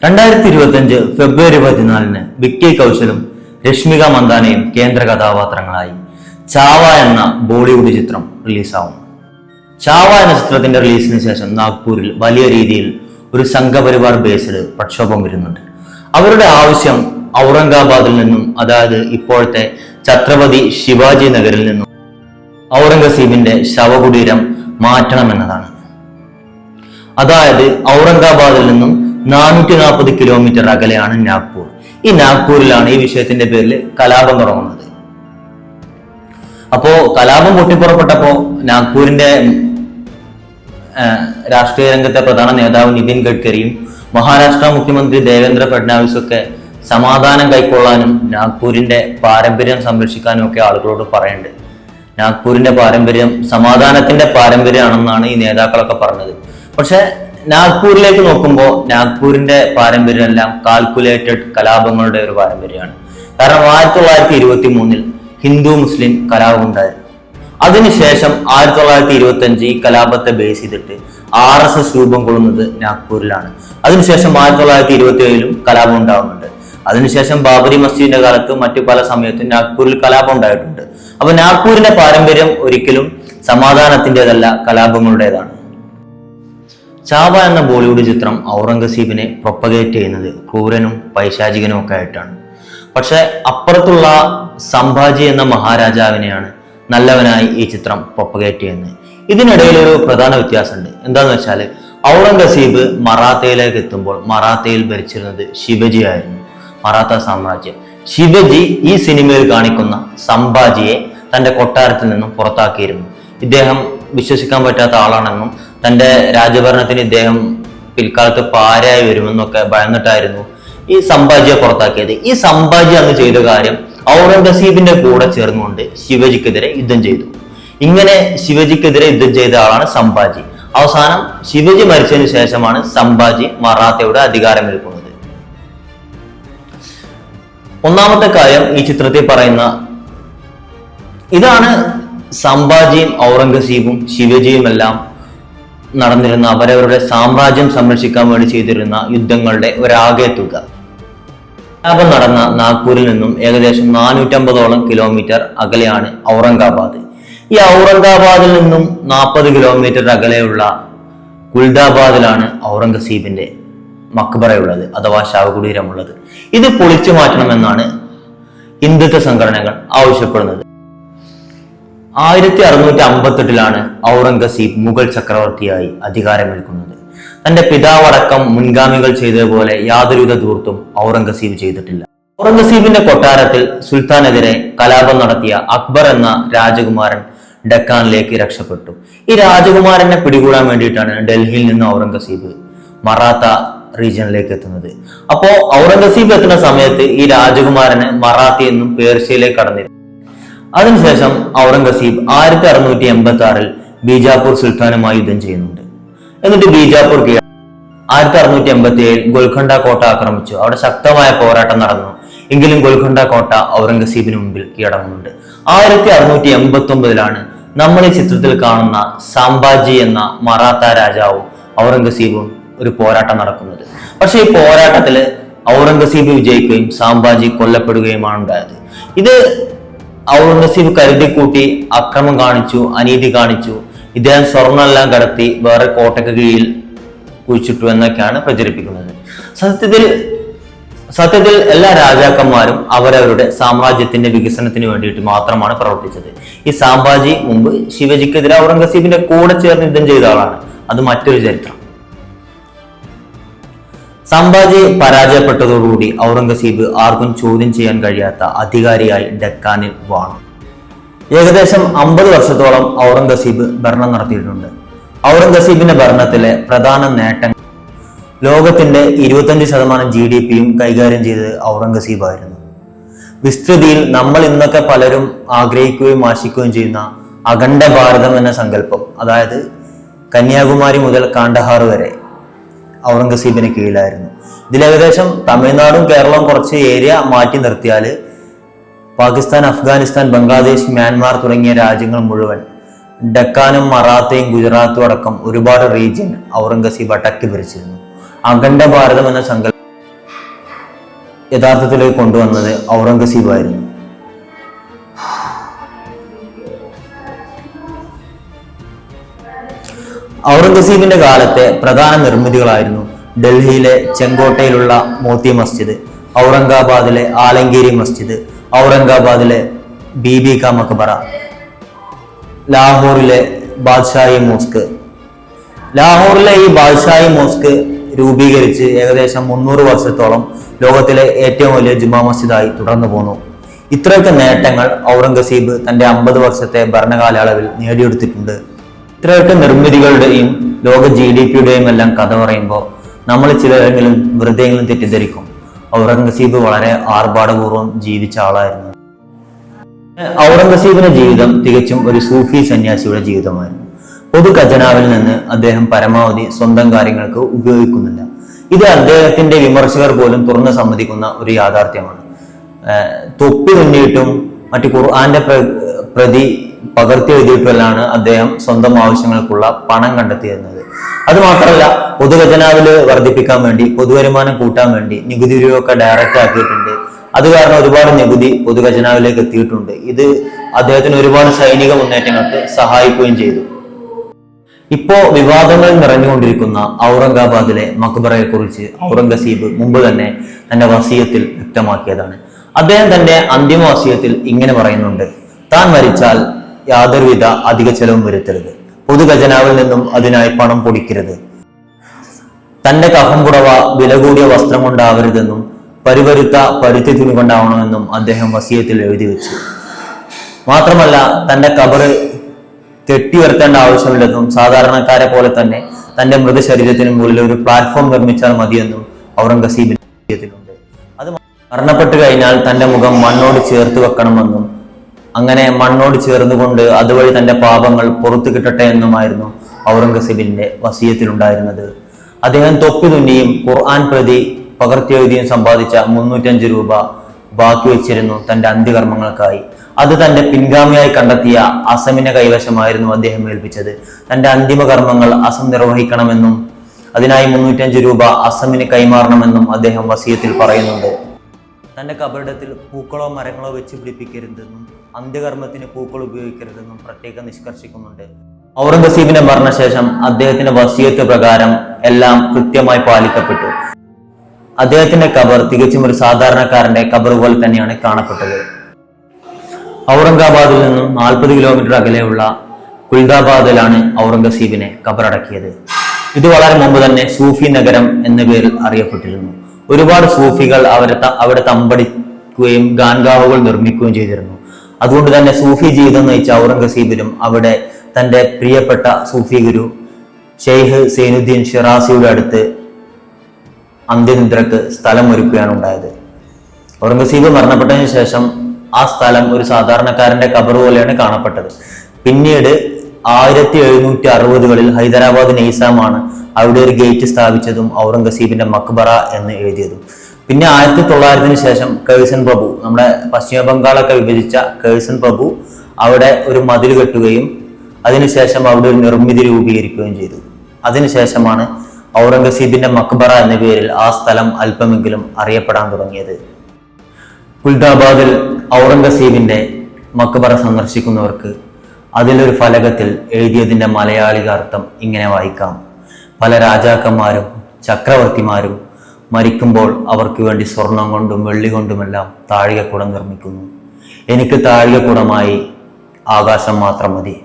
2025 ഫെബ്രുവരി 14 വിക്കി കൗശലും രശ്മിക മന്ദാനയും കേന്ദ്ര കഥാപാത്രങ്ങളായി ചാവ എന്ന ബോളിവുഡ് ചിത്രം റിലീസാവുന്നു. ചാവ എന്ന ചിത്രത്തിന്റെ റിലീസിന് ശേഷം നാഗ്പൂരിൽ വലിയ രീതിയിൽ ഒരു സംഘപരിവാർ ബേസ്ഡ് പ്രക്ഷോഭം വരുന്നുണ്ട്. അവരുടെ ആവശ്യം ഔറംഗാബാദിൽ നിന്നും, അതായത് ഇപ്പോഴത്തെ ഛത്രപതി ശിവാജി നഗറിൽ നിന്നും ഔറംഗസീബിന്റെ ശവകുടീരം മാറ്റണമെന്നതാണ്. അതായത് ഔറംഗാബാദിൽ നിന്നും 440 കിലോമീറ്റർ അകലെയാണ് നാഗ്പൂർ. ഈ നാഗ്പൂരിലാണ് ഈ വിഷയത്തിന്റെ പേരിൽ കലാപം തുടങ്ങുന്നത്. അപ്പോ കലാപം പൊട്ടിപ്പുറപ്പെട്ടപ്പോ നാഗ്പൂരിന്റെ രാഷ്ട്രീയ രംഗത്തെ പ്രധാന നേതാവ് നിതിൻ ഗഡ്കരിയും മഹാരാഷ്ട്ര മുഖ്യമന്ത്രി ദേവേന്ദ്ര ഫഡ്നാവിസും ഒക്കെ സമാധാനം കൈക്കൊള്ളാനും നാഗ്പൂരിന്റെ പാരമ്പര്യം സംരക്ഷിക്കാനും ഒക്കെ ആളുകളോട് പറയുന്നുണ്ട്. നാഗ്പൂരിന്റെ പാരമ്പര്യം സമാധാനത്തിന്റെ പാരമ്പര്യമാണെന്നാണ് ഈ നേതാക്കളൊക്കെ പറഞ്ഞത്. പക്ഷെ നാഗ്പൂരിലേക്ക് നോക്കുമ്പോൾ നാഗ്പൂരിന്റെ പാരമ്പര്യം എല്ലാം കാൽക്കുലേറ്റഡ് കലാപങ്ങളുടെ ഒരു പാരമ്പര്യമാണ്. കാരണം 1923 ഹിന്ദു മുസ്ലിം കലാപം ഉണ്ടായിരുന്നു. അതിനുശേഷം 1925 ഈ കലാപത്തെ ബേസ് ചെയ്തിട്ട് RSS രൂപം കൊള്ളുന്നത് നാഗ്പൂരിലാണ്. അതിനുശേഷം 1927 കലാപം ഉണ്ടാവുന്നുണ്ട്. അതിനുശേഷം ബാബരി മസ്ജിദിന്റെ കാലത്ത് മറ്റു പല സമയത്തും നാഗ്പൂരിൽ കലാപം ഉണ്ടായിട്ടുണ്ട്. അപ്പൊ നാഗ്പൂരിന്റെ പാരമ്പര്യം ഒരിക്കലും സമാധാനത്തിൻ്റെതല്ല, കലാപങ്ങളുടേതാണ്. ചാവ എന്ന ബോളിവുഡ് ചിത്രം ഔറംഗസീബിനെ പ്രൊപ്പഗേറ്റ് ചെയ്യുന്നത് ക്രൂരനും പൈശാചികനും ഒക്കെ ആയിട്ടാണ്. പക്ഷെ അപ്പുറത്തുള്ള സംഭാജി എന്ന മഹാരാജാവിനെയാണ് നല്ലവനായി ഈ ചിത്രം പ്രൊപ്പഗേറ്റ് ചെയ്യുന്നത്. ഇതിനിടയിൽ ഒരു പ്രധാന വ്യത്യാസമുണ്ട്. എന്താന്ന് വെച്ചാൽ ഔറംഗസീബ് മറാത്തയിലേക്ക് എത്തുമ്പോൾ മറാത്തയിൽ ഭരിച്ചിരുന്നത് ശിവജി ആയിരുന്നു, മറാത്ത സാമ്രാജ്യം. ശിവജി ഈ സിനിമയിൽ കാണിക്കുന്ന സംഭാജിയെ തന്റെ കൊട്ടാരത്തിൽ നിന്നും പുറത്താക്കിയിരുന്നു. ഇദ്ദേഹം വിശ്വസിക്കാൻ പറ്റാത്ത ആളാണെന്നും തന്റെ രാജഭരണത്തിന് ഇദ്ദേഹം പിൽക്കാലത്ത് പാരയായി വരുമെന്നൊക്കെ ഭയന്നിട്ടായിരുന്നു ഈ സംഭാജിയെ പുറത്താക്കിയത്. ഈ സംഭാജി അന്ന് ചെയ്ത കാര്യം ഔറംഗസീബിന്റെ കൂടെ ചേർന്നുകൊണ്ട് ശിവജിക്കെതിരെ യുദ്ധം ചെയ്തു. ഇങ്ങനെ ശിവജിക്കെതിരെ യുദ്ധം ചെയ്ത ആളാണ് സംഭാജി. അവസാനം ശിവജി മരിച്ചതിന് ശേഷമാണ് സംഭാജി മറാത്തയുടെ അധികാരമേൽക്കുന്നത്. ഒന്നാമത്തെ കാര്യം ഈ ചിത്രത്തിൽ പറയുന്ന ഇതാണ്, സംഭാജിയും ഔറംഗസീബും ശിവജിയും എല്ലാം നടന്നിരുന്ന അവരവരുടെ സാമ്രാജ്യം സംരക്ഷിക്കാൻ വേണ്ടി ചെയ്തിരുന്ന യുദ്ധങ്ങളുടെ ഒരാകെ തുക. കലാപം നടന്ന നാഗ്പൂരിൽ നിന്നും ഏകദേശം 450ഓളം കിലോമീറ്റർ അകലെയാണ് ഔറംഗാബാദ്. ഈ ഔറംഗാബാദിൽ നിന്നും 40 കിലോമീറ്റർ അകലെയുള്ള ഗുൽദാബാദിലാണ് ഔറംഗസീബിന്റെ മക്ബറയുള്ളത്, അഥവാ ശവകുടീരമുള്ളത്. ഇത് പൊളിച്ചു മാറ്റണമെന്നാണ് ഹിന്ദുത്വ സംഘടനകൾ ആവശ്യപ്പെടുന്നത്. 1658 ഔറംഗസീബ് മുഗൾ ചക്രവർത്തിയായി അധികാരമേൽക്കുന്നത്. തന്റെ പിതാവടക്കം മുൻഗാമികൾ ചെയ്തതുപോലെ യാതൊരുവിധ ധൂർത്തും ഔറംഗസീബ് ചെയ്തിട്ടില്ല. ഔറംഗസീബിന്റെ കൊട്ടാരത്തിൽ സുൽത്താനെതിരെ കലാപം നടത്തിയ അക്ബർ എന്ന രാജകുമാരൻ ഡക്കാനിലേക്ക് രക്ഷപ്പെട്ടു. ഈ രാജകുമാരനെ പിടികൂടാൻ വേണ്ടിയിട്ടാണ് ഡൽഹിയിൽ നിന്ന് ഔറംഗസീബ് മറാത്ത റീജിയനിലേക്ക് എത്തുന്നത്. അപ്പോ ഔറംഗസീബ് എത്തുന്ന സമയത്ത് ഈ രാജകുമാരന് മറാത്തി എന്നും പേർഷ്യയിലേക്ക് കടന്നിരുന്നു. അതിനുശേഷം ഔറംഗസീബ് 1686 ബീജാപൂർ സുൽത്താനുമായി യുദ്ധം ചെയ്യുന്നുണ്ട്. എന്നിട്ട് ബീജാപൂർ 1687 ഗോൽക്കൊണ്ട കോട്ട ആക്രമിച്ചു. അവിടെ ശക്തമായ പോരാട്ടം നടന്നു. എങ്കിലും ഗോൽക്കൊണ്ട കോട്ട ഔറംഗസീബിന് മുമ്പിൽ കീഴടങ്ങുന്നുണ്ട്. 1689 നമ്മൾ ഈ ചിത്രത്തിൽ കാണുന്ന സംഭാജി എന്ന മറാത്ത രാജാവും ഔറംഗസീബും ഒരു പോരാട്ടം നടക്കുന്നത്. പക്ഷെ ഈ പോരാട്ടത്തിൽ ഔറംഗസീബ് വിജയിക്കുകയും സംഭാജി കൊല്ലപ്പെടുകയുമാണ് ഉണ്ടായത്. ഇത് ഔറംഗസീബ് കരുതിക്കൂട്ടി അക്രമം കാണിച്ചു, അനീതി കാണിച്ചു, ഇദ്ദേഹം സ്വർണ്ണമെല്ലാം കടത്തി വേറെ കോട്ടയ്ക്ക് കീഴിൽ കുഴിച്ചിട്ടു എന്നൊക്കെയാണ് പ്രചരിപ്പിക്കുന്നത്. സത്യത്തിൽ എല്ലാ രാജാക്കന്മാരും അവരവരുടെ സാമ്രാജ്യത്തിന്റെ വികസനത്തിന് വേണ്ടിയിട്ട് മാത്രമാണ് പ്രവർത്തിച്ചത്. ഈ സംഭാജി മുമ്പ് ശിവജിക്കെതിരെ ഔറംഗസീബിന്റെ കൂടെ ചേർന്ന് യുദ്ധം ചെയ്ത ആളാണ്. അത് മറ്റൊരു ചരിത്രം. സംഭാജി പരാജയപ്പെട്ടതോടുകൂടി ഔറംഗസീബ് ആർക്കും ചോദ്യം ചെയ്യാൻ കഴിയാത്ത അധികാരിയായി ഡക്കാനിൽ വാണു. ഏകദേശം 50 വർഷത്തോളം ഔറംഗസീബ് ഭരണം നടത്തിയിട്ടുണ്ട്. ഔറംഗസീബിന്റെ ഭരണത്തിലെ പ്രധാന നേട്ടങ്ങൾ ലോകത്തിന്റെ 25% GDPയും കൈകാര്യം ചെയ്തത് ഔറംഗസീബ് ആയിരുന്നു. വിസ്തൃതിയിൽ നമ്മൾ ഇന്നൊക്കെ പലരും ആഗ്രഹിക്കുകയും ആശിക്കുകയും ചെയ്യുന്ന അഖണ്ഡ ഭാരതം എന്ന സങ്കല്പം, അതായത് കന്യാകുമാരി മുതൽ കാണ്ഡഹാർ വരെ ഔറംഗസീബിന് കീഴിലായിരുന്നു. ഇതിൽ ഏകദേശം തമിഴ്നാടും കേരളവും കുറച്ച് ഏരിയ മാറ്റി നിർത്തിയാൽ പാകിസ്ഥാൻ, അഫ്ഗാനിസ്ഥാൻ, ബംഗ്ലാദേശ്, മ്യാൻമാർ തുടങ്ങിയ രാജ്യങ്ങൾ മുഴുവൻ ഡക്കാനും മറാത്തയും ഗുജറാത്തും അടക്കം ഒരുപാട് റീജിയൻ ഔറംഗസീബ് അടക്കി ഭരിച്ചിരുന്നു. അഖണ്ഡ ഭാരതം എന്ന സങ്കല്പം യഥാർത്ഥത്തിൽ കൊണ്ടുവന്നത് ഔറംഗസീബായിരുന്നു. ഔറംഗസീബിന്റെ കാലത്തെ പ്രധാന നിർമ്മിതികളായിരുന്നു ഡൽഹിയിലെ ചെങ്കോട്ടയിലുള്ള മോത്തി മസ്ജിദ്, ഔറംഗാബാദിലെ ആലംഗീരി മസ്ജിദ്, ഔറംഗാബാദിലെ ബീബി കാ മക്ബറ, ലാഹോറിലെ ബാദ്ഷാഹി മോസ്ക്. ലാഹോറിലെ ഈ ബാദ്ഷാഹി മോസ്ക് രൂപീകരിച്ച് ഏകദേശം 300 വർഷത്തോളം ലോകത്തിലെ ഏറ്റവും വലിയ ജുമാ മസ്ജിദായി തുടർന്നു പോന്നു. ഇത്രയൊക്കെ നേട്ടങ്ങൾ ഔറംഗസീബ് തന്റെ 50 വർഷത്തെ ഭരണകാലയളവിൽ നേടിയെടുത്തിട്ടുണ്ട്. ഇത്രയൊക്കെ നിർമ്മിതികളുടെയും ലോക GDP-യുടെയും എല്ലാം കഥ പറയുമ്പോൾ നമ്മൾ ചിലരെങ്കിലും വെറുതെയെങ്കിലും തെറ്റിദ്ധരിക്കും ഔറംഗസീബ് വളരെ ആർഭാടപൂർവ്വം ജീവിച്ച ആളായിരുന്നു. ഔറംഗസീബിന്റെ ജീവിതം തികച്ചും ഒരു സൂഫി സന്യാസിയുടെ ജീവിതമായിരുന്നു. പൊതു ഖജനാവിൽ നിന്ന് അദ്ദേഹം പരമാവധി സ്വന്തം കാര്യങ്ങൾക്ക് ഉപയോഗിക്കുന്നില്ല. ഇത് അദ്ദേഹത്തിന്റെ വിമർശകർ പോലും തുറന്നു സമ്മതിക്കുന്ന ഒരു യാഥാർത്ഥ്യമാണ്. തൊപ്പി തുന്നിയിട്ടും മറ്റു ഖുർആന്റെ പ്രതി പകർത്തി എഴുതിയിട്ടുള്ളതാണ് അദ്ദേഹം സ്വന്തം ആവശ്യങ്ങൾക്കുള്ള പണം കണ്ടെത്തിയിരുന്നത്. അത് മാത്രമല്ല, പൊതുഖജനാവില് വർദ്ധിപ്പിക്കാൻ വേണ്ടി, പൊതുവരുമാനം കൂട്ടാൻ വേണ്ടി നികുതി പിരിവൊക്കെ ഡയറക്റ്റ് ആക്കിയിട്ടുണ്ട്. അത് കാരണം ഒരുപാട് നികുതി പൊതുഖജനാവിലേക്ക് എത്തിയിട്ടുണ്ട്. ഇത് അദ്ദേഹത്തിന് ഒരുപാട് സൈനിക മുന്നേറ്റങ്ങൾക്ക് സഹായിക്കുകയും ചെയ്തു. ഇപ്പോ വിവാദങ്ങൾ നിറഞ്ഞുകൊണ്ടിരിക്കുന്ന ഔറംഗാബാദിലെ മക്ബറയെ കുറിച്ച് ഔറംഗസീബ് മുമ്പ് തന്നെ തന്റെ വസിയത്തിൽ വ്യക്തമാക്കിയതാണ്. അദ്ദേഹം തന്റെ അന്തിമ വസിയത്തിൽ ഇങ്ങനെ പറയുന്നുണ്ട്: താൻ മരിച്ചാൽ യാതൊരുവിധ അധിക ചെലവും വരുത്തരുത്, പൊതുഖജനാവിൽ നിന്നും അതിനായി പണം പൊടിക്കരുത്, തന്റെ കഫം പുടവ വില കൂടിയ വസ്ത്രം കൊണ്ടാവരുതെന്നും പരിവരുത്ത പരുത്തി തുണി കൊണ്ടാവണമെന്നും അദ്ദേഹം വസിയത്തിൽ എഴുതി വെച്ചു. മാത്രമല്ല, തന്റെ കബറ് കെട്ടിയുയർത്തേണ്ട ആവശ്യമില്ലെന്നും സാധാരണക്കാരെ പോലെ തന്നെ തന്റെ മൃതശരീരത്തിന് മുകളിൽ ഒരു പ്ലാറ്റ്ഫോം നിർമ്മിച്ചാൽ മതിയെന്നും ഔറംഗസീബിന്റെ വസിയത്തിലുണ്ട്. അത് മരണപ്പെട്ടു കഴിഞ്ഞാൽ തന്റെ മുഖം മണ്ണോട് ചേർത്ത് വെക്കണമെന്നും അങ്ങനെ മണ്ണോട് ചേർന്നുകൊണ്ട് അതുവഴി തന്റെ പാപങ്ങൾ പുറത്തു കിട്ടട്ടെ എന്നുമായിരുന്നു ഔറംഗസീബിന്റെ വസിയത്തിലുണ്ടായിരുന്നത്. അദ്ദേഹം തൊപ്പി തുന്നിയും ഖുർആൻ പ്രതി പകർത്തിയെഴുതിയും സമ്പാദിച്ച 305 രൂപ ബാക്കി വെച്ചിരുന്നു തന്റെ അന്ത്യകർമ്മങ്ങൾക്കായി. അത് തന്റെ പിൻഗാമിയായി കണ്ടെത്തിയ അസമിനെ കൈവശമായിരുന്നു അദ്ദേഹം ഏൽപ്പിച്ചത്. തന്റെ അന്തിമ കർമ്മങ്ങൾ അസം നിർവഹിക്കണമെന്നും അതിനായി 305 രൂപ അസമിന് കൈമാറണമെന്നും അദ്ദേഹം വസിയത്തിൽ പറയുന്നുണ്ട്. തന്റെ കബറിടത്തിൽ പൂക്കളോ മരങ്ങളോ വെച്ച് പിടിപ്പിക്കരുതെന്നും അന്ത്യകർമ്മത്തിന് പൂക്കൾ ഉപയോഗിക്കരുതെന്നും പ്രത്യേകം നിഷ്കർഷിക്കുന്നുണ്ട്. ഔറംഗസീബിന്റെ മരണശേഷം അദ്ദേഹത്തിന്റെ വസിയത്ത് പ്രകാരം എല്ലാം കൃത്യമായി പാലിക്കപ്പെട്ടു. അദ്ദേഹത്തിന്റെ ഖബർ തികച്ചും ഒരു സാധാരണക്കാരന്റെ ഖബർ പോലെ തന്നെയാണ് കാണപ്പെട്ടത്. ഔറംഗാബാദിൽ നിന്നും 40 കിലോമീറ്റർ അകലെയുള്ള കുൽദാബാദിലാണ് ഔറംഗസീബിനെ ഖബറടക്കിയത്. ഇത് വളരെ മുമ്പ് തന്നെ സൂഫി നഗരം എന്ന പേരിൽ അറിയപ്പെട്ടിരുന്നു. ഒരുപാട് സൂഫികൾ അവിടെ തമ്പടിക്കുകയും ഗാൻഗാവുകൾ നിർമ്മിക്കുകയും ചെയ്തിരുന്നു. അതുകൊണ്ട് തന്നെ സൂഫി ജീവിതം നയിച്ച ഔറംഗസീബിനും അവിടെ തന്റെ പ്രിയപ്പെട്ട സൂഫി ഗുരു ഷെയ്ഖ് സൈനുദ്ദീൻ ഷിറാസിയുടെ അടുത്ത് അന്ത്യനിദ്രക്ക് സ്ഥലം ഒരുക്കുകയാണ് ഉണ്ടായത്. ഔറംഗസീബ് മരണപ്പെട്ടതിന് ശേഷം ആ സ്ഥലം ഒരു സാധാരണക്കാരന്റെ ഖബർ പോലെയാണ് കാണപ്പെട്ടത്. പിന്നീട് 1760കളിൽ ഹൈദരാബാദ് നൈസാമാണ് അവിടെ ഒരു ഗേറ്റ് സ്ഥാപിച്ചതും ഔറംഗസീബിന്റെ മക്ബറ എന്ന് എഴുതിയതും. പിന്നെ 1900-ന് ശേഷം കേഴ്സൺ പ്രഭു, നമ്മുടെ പശ്ചിമ ബംഗാളൊക്കെ വിഭജിച്ച കേഴ്സൺ പ്രഭു അവിടെ ഒരു മതിൽ കെട്ടുകയും അതിനുശേഷം അവിടെ ഒരു നിർമ്മിതി രൂപീകരിക്കുകയും ചെയ്തു. അതിനുശേഷമാണ് ഔറംഗസീബിന്റെ മക്ബറ എന്ന പേരിൽ ആ സ്ഥലം അല്പമെങ്കിലും അറിയപ്പെടാൻ തുടങ്ങിയത്. കുൽദാബാദിൽ ഔറംഗസീബിന്റെ മക്ബറ സന്ദർശിക്കുന്നവർക്ക് അതിലൊരു ഫലകത്തിൽ എഴുതിയതിന്റെ മലയാളിക അർത്ഥം ഇങ്ങനെ വായിക്കാം: പല രാജാക്കന്മാരും ചക്രവർത്തിമാരും മരിക്കുമ്പോൾ അവർക്ക് വേണ്ടി സ്വർണം കൊണ്ടും വെള്ളി കൊണ്ടുമെല്ലാം താഴികക്കുടം നിർമ്മിക്കുന്നു. എനിക്ക് താഴികക്കുടമായി ആകാശം മാത്രം മതി.